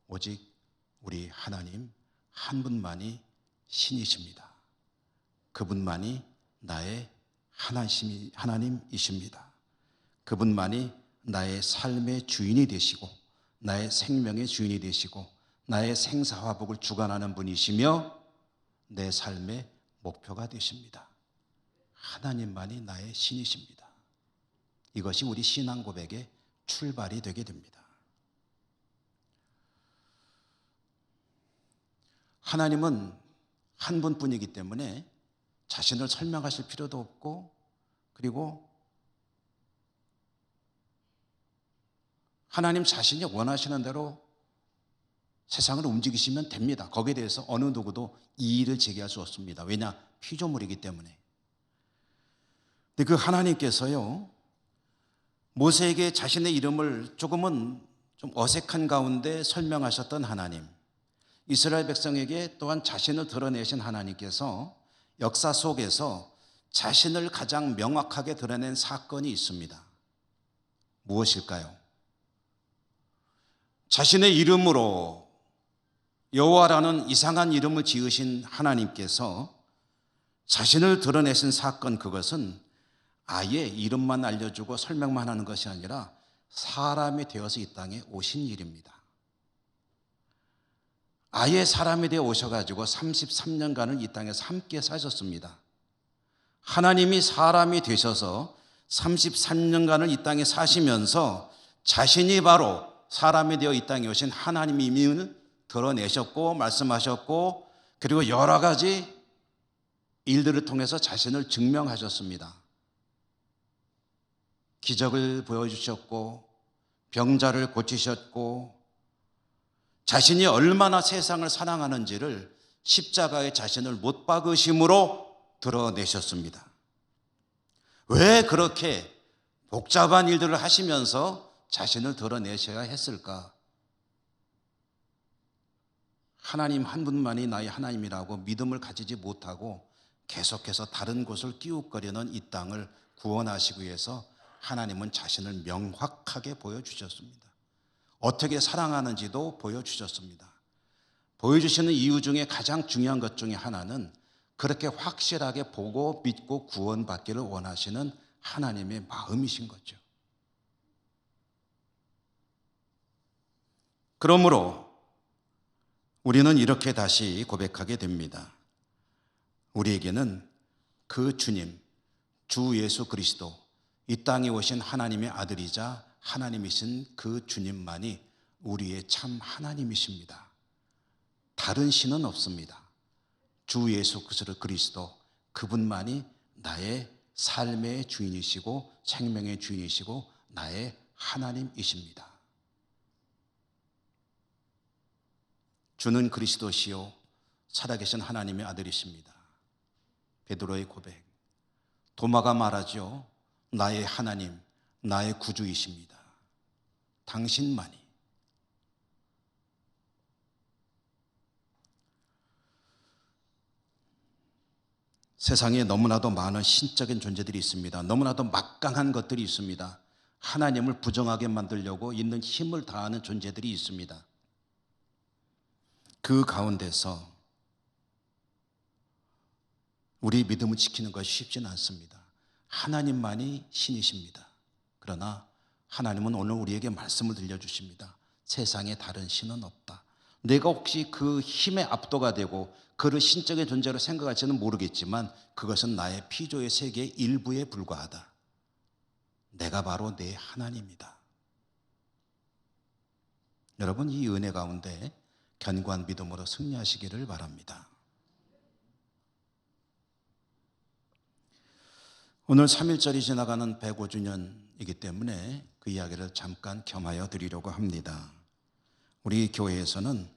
[SPEAKER 1] 오직 우리 하나님 한 분만이 신이십니다. 그분만이 나의 하나님이십니다. 그분만이 나의 삶의 주인이 되시고 나의 생명의 주인이 되시고 나의 생사화복을 주관하는 분이시며 내 삶의 목표가 되십니다. 하나님만이 나의 신이십니다. 이것이 우리 신앙 고백의 출발이 되게 됩니다. 하나님은 한 분뿐이기 때문에 자신을 설명하실 필요도 없고, 그리고 하나님 자신이 원하시는 대로 세상을 움직이시면 됩니다. 거기에 대해서 어느 누구도 이의를 제기할 수 없습니다. 왜냐? 피조물이기 때문에. 근데 그 하나님께서요, 모세에게 자신의 이름을 조금은 좀 어색한 가운데 설명하셨던 하나님, 이스라엘 백성에게 또한 자신을 드러내신 하나님께서 역사 속에서 자신을 가장 명확하게 드러낸 사건이 있습니다. 무엇일까요? 자신의 이름으로 여호와라는 이상한 이름을 지으신 하나님께서 자신을 드러내신 사건, 그것은 아예 이름만 알려주고 설명만 하는 것이 아니라 사람이 되어서 이 땅에 오신 일입니다. 아예 사람이 되어 오셔가지고 33년간을 이 땅에서 함께 사셨습니다. 하나님이 사람이 되셔서 33년간을 이 땅에 사시면서 자신이 바로 사람이 되어 이 땅에 오신 하나님임을 드러내셨고 말씀하셨고, 그리고 여러 가지 일들을 통해서 자신을 증명하셨습니다. 기적을 보여주셨고 병자를 고치셨고 자신이 얼마나 세상을 사랑하는지를 십자가에 자신을 못 박으심으로 드러내셨습니다. 왜 그렇게 복잡한 일들을 하시면서 자신을 드러내셔야 했을까? 하나님 한 분만이 나의 하나님이라고 믿음을 가지지 못하고 계속해서 다른 곳을 끼웃거리는 이 땅을 구원하시기 위해서 하나님은 자신을 명확하게 보여주셨습니다. 어떻게 사랑하는지도 보여주셨습니다. 보여주시는 이유 중에 가장 중요한 것 중에 하나는 그렇게 확실하게 보고 믿고 구원받기를 원하시는 하나님의 마음이신 거죠. 그러므로 우리는 이렇게 다시 고백하게 됩니다. 우리에게는 그 주님, 주 예수 그리스도, 이 땅에 오신 하나님의 아들이자 하나님이신 그 주님만이 우리의 참 하나님이십니다. 다른 신은 없습니다. 주 예수 그리스도, 그분만이 나의 삶의 주인이시고 생명의 주인이시고 나의 하나님이십니다. 주는 그리스도시요 살아계신 하나님의 아들이십니다. 베드로의 고백. 도마가 말하죠. 나의 하나님, 나의 구주이십니다. 당신만이. 세상에 너무나도 많은 신적인 존재들이 있습니다. 너무나도 막강한 것들이 있습니다. 하나님을 부정하게 만들려고 있는 힘을 다하는 존재들이 있습니다. 그 가운데서 우리 믿음을 지키는 것이 쉽지는 않습니다. 하나님만이 신이십니다. 그러나 하나님은 오늘 우리에게 말씀을 들려주십니다. 세상에 다른 신은 없다. 내가 혹시 그 힘에 압도가 되고 그를 신적인 존재로 생각할지는 모르겠지만 그것은 나의 피조의 세계의 일부에 불과하다. 내가 바로 내 하나님이다. 여러분, 이 은혜 가운데 견고한 믿음으로 승리하시기를 바랍니다. 오늘 3.1절이 지나가는 105주년이기 때문에 그 이야기를 잠깐 겸하여 드리려고 합니다. 우리 교회에서는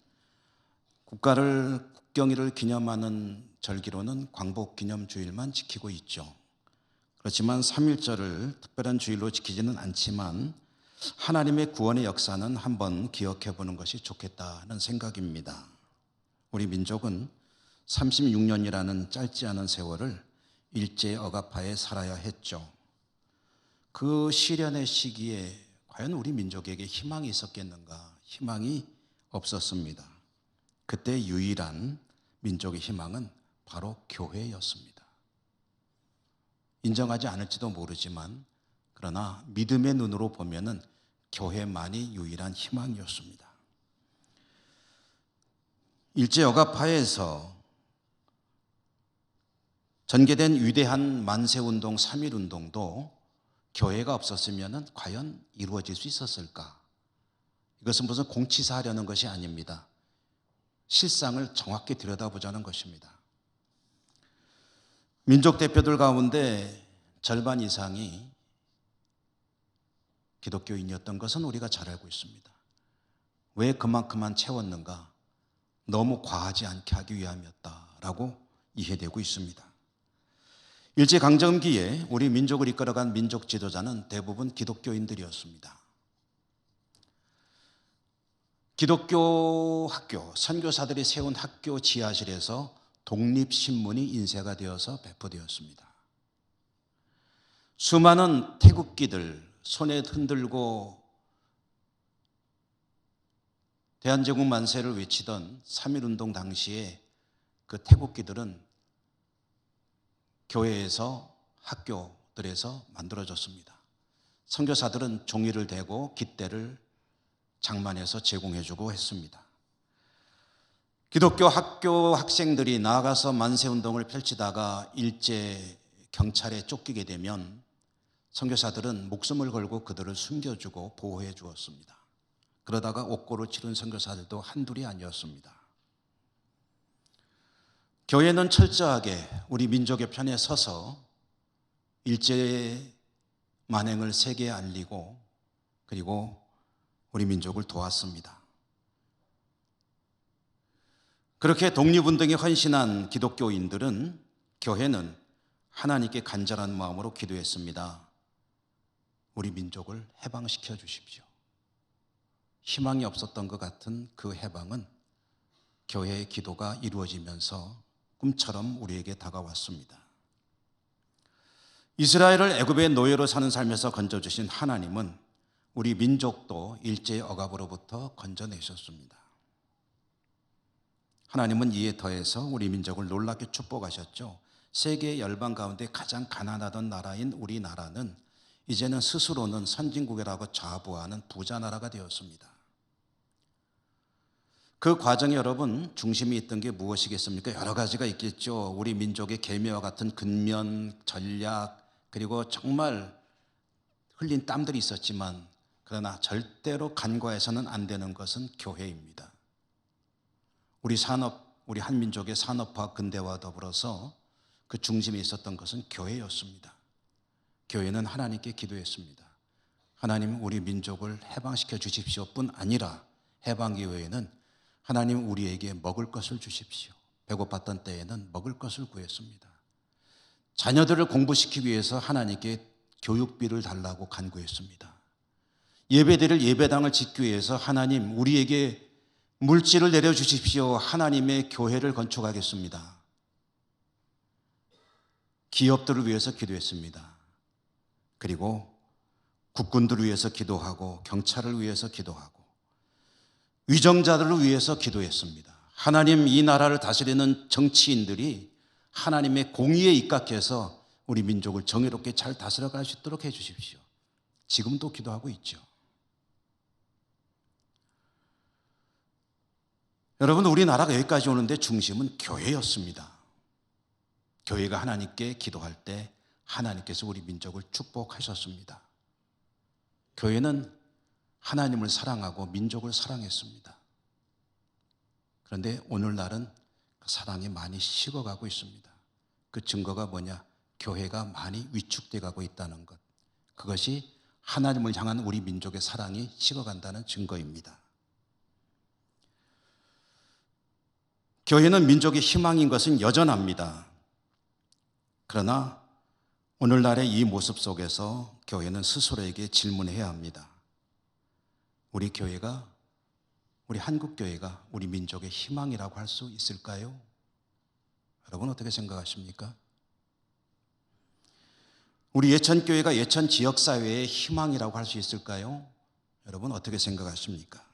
[SPEAKER 1] 국경일을 기념하는 절기로는 광복기념주일만 지키고 있죠. 그렇지만 3.1절을 특별한 주일로 지키지는 않지만 하나님의 구원의 역사는 한번 기억해 보는 것이 좋겠다는 생각입니다. 우리 민족은 36년이라는 짧지 않은 세월을 일제의 억압하에 살아야 했죠. 그 시련의 시기에 과연 우리 민족에게 희망이 있었겠는가? 희망이 없었습니다. 그때 유일한 민족의 희망은 바로 교회였습니다. 인정하지 않을지도 모르지만 그러나 믿음의 눈으로 보면은 교회만이 유일한 희망이었습니다. 일제 억압하에서 전개된 위대한 만세운동, 3.1운동도 교회가 없었으면 과연 이루어질 수 있었을까? 이것은 무슨 공치사하려는 것이 아닙니다. 실상을 정확히 들여다보자는 것입니다. 민족 대표들 가운데 절반 이상이 기독교인이었던 것은 우리가 잘 알고 있습니다. 왜 그만큼만 채웠는가? 너무 과하지 않게 하기 위함이었다라고 이해되고 있습니다. 일제강점기에 우리 민족을 이끌어간 민족 지도자는 대부분 기독교인들이었습니다. 기독교 학교, 선교사들이 세운 학교 지하실에서 독립신문이 인쇄가 되어서 배포되었습니다. 수많은 태극기들 손에 흔들고 대한제국 만세를 외치던 3.1운동 당시에 그 태극기들은 교회에서 학교들에서 만들어졌습니다. 선교사들은 종이를 대고 깃대를 장만해서 제공해주고 했습니다. 기독교 학교 학생들이 나아가서 만세운동을 펼치다가 일제 경찰에 쫓기게 되면 선교사들은 목숨을 걸고 그들을 숨겨주고 보호해 주었습니다. 그러다가 옥고를 치른 선교사들도 한둘이 아니었습니다. 교회는 철저하게 우리 민족의 편에 서서 일제의 만행을 세계에 알리고 그리고 우리 민족을 도왔습니다. 그렇게 독립운동에 헌신한 기독교인들은 교회는 하나님께 간절한 마음으로 기도했습니다. 우리 민족을 해방시켜 주십시오. 희망이 없었던 것 같은 그 해방은 교회의 기도가 이루어지면서 꿈처럼 우리에게 다가왔습니다. 이스라엘을 애굽의 노예로 사는 삶에서 건져주신 하나님은 우리 민족도 일제의 억압으로부터 건져내셨습니다. 하나님은 이에 더해서 우리 민족을 놀랍게 축복하셨죠. 세계 열방 가운데 가장 가난하던 나라인 우리나라는 이제는 스스로는 선진국이라고 자부하는 부자 나라가 되었습니다. 그 과정에 여러분 중심이 있던 게 무엇이겠습니까? 여러 가지가 있겠죠. 우리 민족의 계매와 같은 근면, 전략, 그리고 정말 흘린 땀들이 있었지만 그러나 절대로 간과해서는 안 되는 것은 교회입니다. 우리 한민족의 산업화 근대화와 더불어서 그 중심에 있었던 것은 교회였습니다. 교회는 하나님께 기도했습니다. 하나님, 우리 민족을 해방시켜 주십시오 뿐 아니라 해방 이후에는 하나님 우리에게 먹을 것을 주십시오. 배고팠던 때에는 먹을 것을 구했습니다. 자녀들을 공부시키기 위해서 하나님께 교육비를 달라고 간구했습니다. 예배드릴 예배당을 짓기 위해서 하나님 우리에게 물질을 내려주십시오. 하나님의 교회를 건축하겠습니다. 기업들을 위해서 기도했습니다. 그리고 국군들을 위해서 기도하고 경찰을 위해서 기도하고 위정자들을 위해서 기도했습니다. 하나님 이 나라를 다스리는 정치인들이 하나님의 공의에 입각해서 우리 민족을 정의롭게 잘 다스려갈 수 있도록 해주십시오. 지금도 기도하고 있죠. 여러분, 우리나라가 여기까지 오는데 중심은 교회였습니다. 교회가 하나님께 기도할 때 하나님께서 우리 민족을 축복하셨습니다. 교회는 하나님을 사랑하고 민족을 사랑했습니다. 그런데 오늘날은 그 사랑이 많이 식어가고 있습니다. 그 증거가 뭐냐? 교회가 많이 위축돼 가고 있다는 것. 그것이 하나님을 향한 우리 민족의 사랑이 식어간다는 증거입니다. 교회는 민족의 희망인 것은 여전합니다. 그러나 오늘날의 이 모습 속에서 교회는 스스로에게 질문해야 합니다. 우리 교회가, 우리 한국교회가 우리 민족의 희망이라고 할 수 있을까요? 여러분 어떻게 생각하십니까? 우리 예천교회가 예천 지역사회의 희망이라고 할 수 있을까요? 여러분 어떻게 생각하십니까?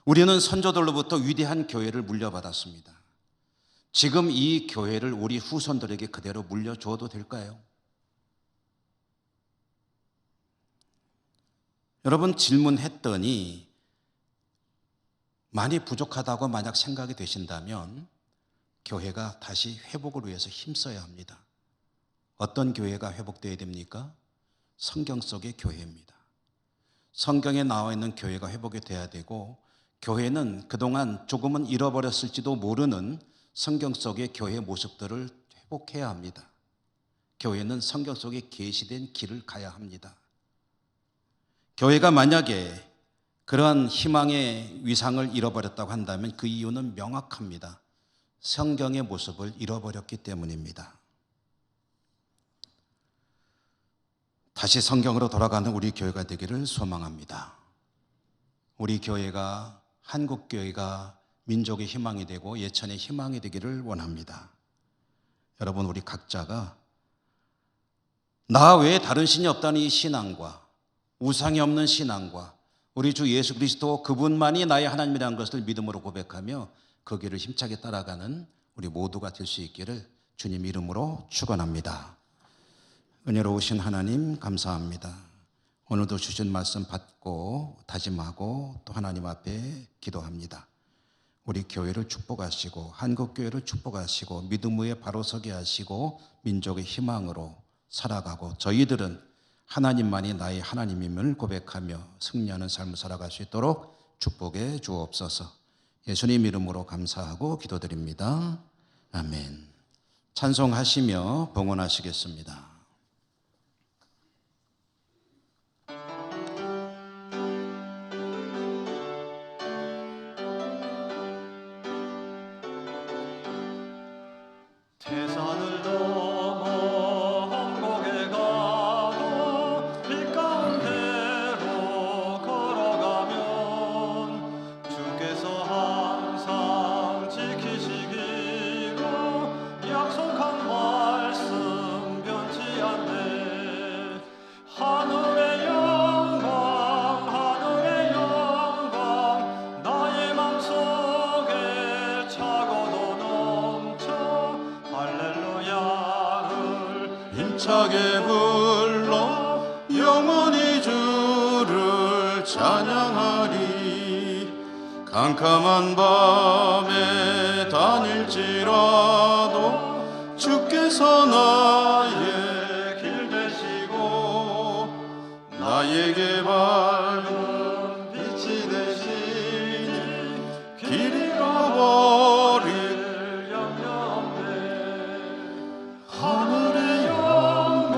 [SPEAKER 1] 우리는 선조들로부터 위대한 교회를 물려받았습니다. 지금 이 교회를 우리 후손들에게 그대로 물려주어도 될까요? 여러분 질문했더니 많이 부족하다고 만약 생각이 되신다면 교회가 다시 회복을 위해서 힘써야 합니다. 어떤 교회가 회복되어야 됩니까? 성경 속의 교회입니다. 성경에 나와 있는 교회가 회복이 돼야 되고, 교회는 그동안 조금은 잃어버렸을지도 모르는 성경 속의 교회의 모습들을 회복해야 합니다. 교회는 성경 속에 계시된 길을 가야 합니다. 교회가 만약에 그러한 희망의 위상을 잃어버렸다고 한다면 그 이유는 명확합니다. 성경의 모습을 잃어버렸기 때문입니다. 다시 성경으로 돌아가는 우리 교회가 되기를 소망합니다. 우리 교회가, 한국교회가 민족의 희망이 되고 예천의 희망이 되기를 원합니다. 여러분 우리 각자가 나 외에 다른 신이 없다는 이 신앙과 우상이 없는 신앙과 우리 주 예수 그리스도 그분만이 나의 하나님이라는 것을 믿음으로 고백하며 그 길을 힘차게 따라가는 우리 모두가 될 수 있기를 주님 이름으로 축원합니다. 은혜로우신 하나님 감사합니다. 오늘도 주신 말씀 받고 다짐하고 또 하나님 앞에 기도합니다. 우리 교회를 축복하시고 한국교회를 축복하시고 믿음 위에 바로 서게 하시고 민족의 희망으로 살아가고 저희들은 하나님만이 나의 하나님임을 고백하며 승리하는 삶을 살아갈 수 있도록 축복해 주옵소서. 예수님 이름으로 감사하고 기도드립니다. 아멘. 찬송하시며 봉헌하시겠습니다.
[SPEAKER 2] 태산을 넘어 한국에 가도 길 가운데로 걸어가면 주께서 항상 지키시기로 약속한 말씀 변치 않네. 하늘의 영광 나의 맘속에 차고도 넘쳐 할렐루야를 힘차게 불러 영원히 주를 찬양하리. 캄캄한 밤에 다닐지라도 주께서 나의 길 되시고 나에게 밝은 빛이 되시니 길 잃어버릴 염려 없네. 하늘의 영광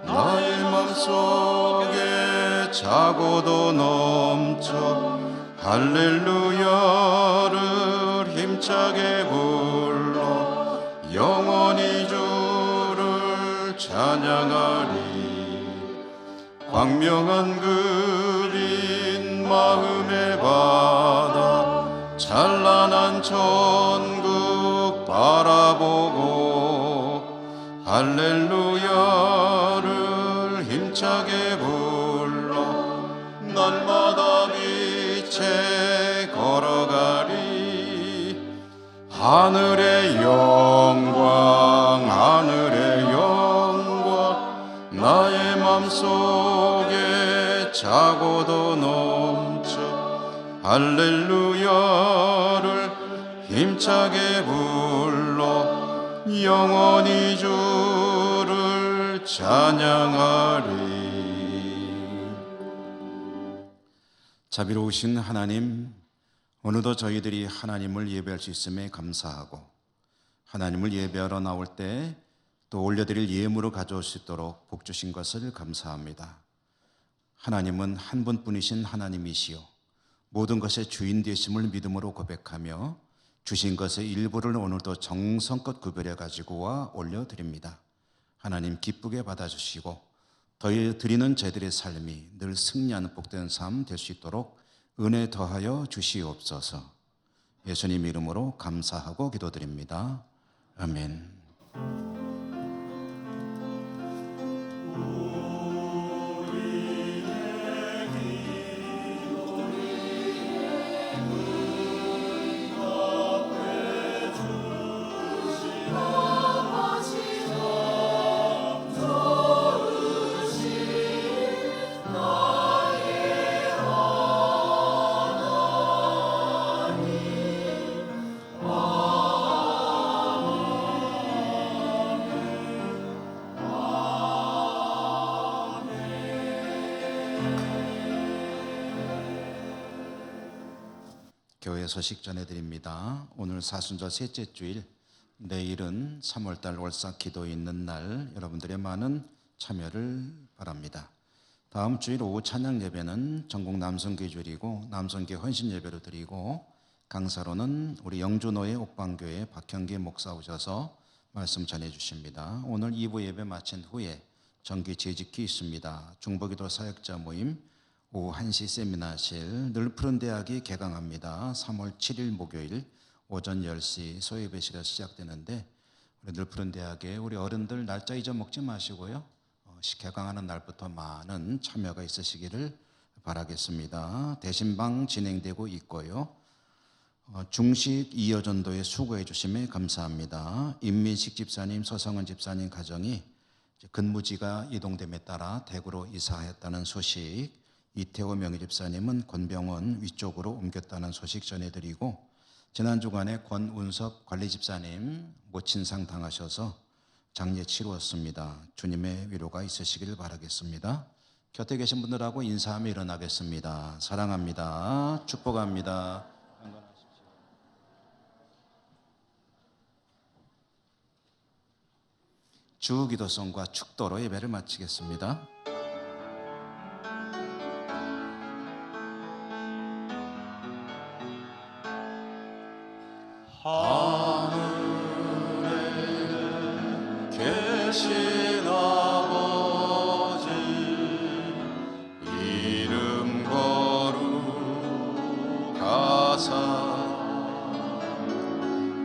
[SPEAKER 2] 나의 맘속에 차고도 넘쳐 할렐루야를 힘차게 불러 영원히 주를 찬양하리. 광명한 그 빈 마음의 바다 찬란한 천국 바라보고 할렐루야를 힘차게 불러 날마다 빛에 걸어가리. 하늘의 영광 하늘의 영광 나의 맘속에 차고도 넘쳐 할렐루야를 힘차게 불러 영원히 주를 찬양하리.
[SPEAKER 1] 자비로우신 하나님, 오늘도 저희들이 하나님을 예배할 수 있음에 감사하고 하나님을 예배하러 나올 때 또 올려드릴 예물을 가져올 수 있도록 복 주신 것을 감사합니다. 하나님은 한 분뿐이신 하나님이시요 모든 것의 주인 되심을 믿음으로 고백하며 주신 것의 일부를 오늘도 정성껏 구별해 가지고 와 올려드립니다. 하나님 기쁘게 받아주시고 더 드리는 저희들의 삶이 늘 승리하는 복된 삶 될 수 있도록 은혜 더하여 주시옵소서. 예수님 이름으로 감사하고 기도드립니다. 아멘. 교회 소식 전해드립니다. 오늘 사순절 셋째 주일, 내일은 3월달 월삭 기도 있는 날, 여러분들의 많은 참여를 바랍니다. 다음 주일 오후 찬양 예배는 전국 남성교회 주일이고 남성교회 헌신 예배로 드리고 강사로는 우리 영주노회 옥방교회 박형기 목사 오셔서 말씀 전해 주십니다. 오늘 2부 예배 마친 후에 정기 재직기 있습니다. 중보기도 사역자 모임 오후 1시 세미나실, 늘 푸른 대학이 개강합니다. 3월 7일 목요일 오전 10시 소예배실에서 시작되는데 우리 늘 푸른 대학에 우리 어른들 날짜 잊어먹지 마시고요. 개강하는 날부터 많은 참여가 있으시기를 바라겠습니다. 대신방 진행되고 있고요. 중식 이어전도에 수고해 주심에 감사합니다. 임민식 집사님, 서성은 집사님 가정이 근무지가 이동됨에 따라 대구로 이사했다는 소식, 이태호 명예집사님은 권병원 위쪽으로 옮겼다는 소식 전해드리고, 지난 주간에 권운섭 관리집사님 모친상 당하셔서 장례 치루었습니다. 주님의 위로가 있으시길 바라겠습니다. 곁에 계신 분들하고 인사하며 일어나겠습니다. 사랑합니다. 축복합니다. 주기도송과 축도로 예배를 마치겠습니다.
[SPEAKER 2] 하늘에 계신 아버지 이름 거룩하사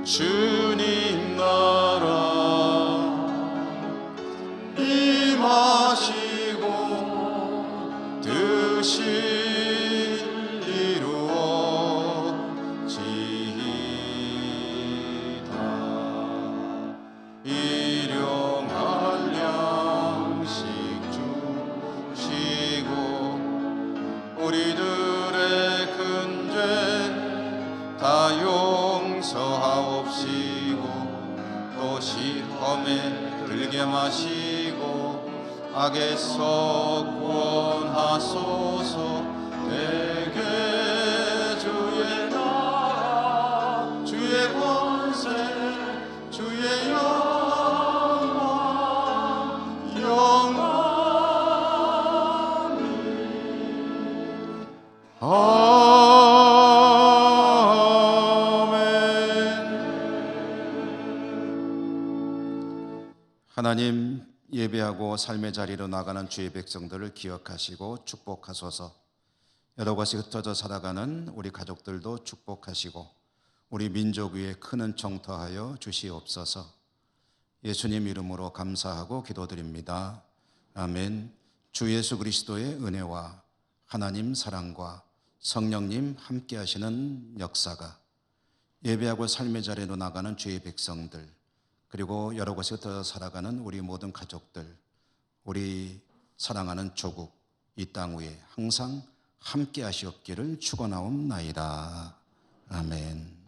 [SPEAKER 2] 주님 나라 임하시고 뜻이 들게 마시고 악에서 구원하소서. 내게 주의 나라 주의 권세 주의 영광 영원히 아멘.
[SPEAKER 1] 하나님, 예배하고 삶의 자리로 나가는 주의 백성들을 기억하시고 축복하소서. 여러 곳에 흩어져 살아가는 우리 가족들도 축복하시고 우리 민족 위에 큰 은총 더하여 주시옵소서. 예수님 이름으로 감사하고 기도드립니다. 아멘. 주 예수 그리스도의 은혜와 하나님 사랑과 성령님 함께 하시는 역사가 예배하고 삶의 자리로 나가는 주의 백성들, 그리고 여러 곳에 흩어져 살아가는 우리 모든 가족들, 우리 사랑하는 조국, 이 땅 위에 항상 함께 하시옵기를 축원하옵나이다. 아멘.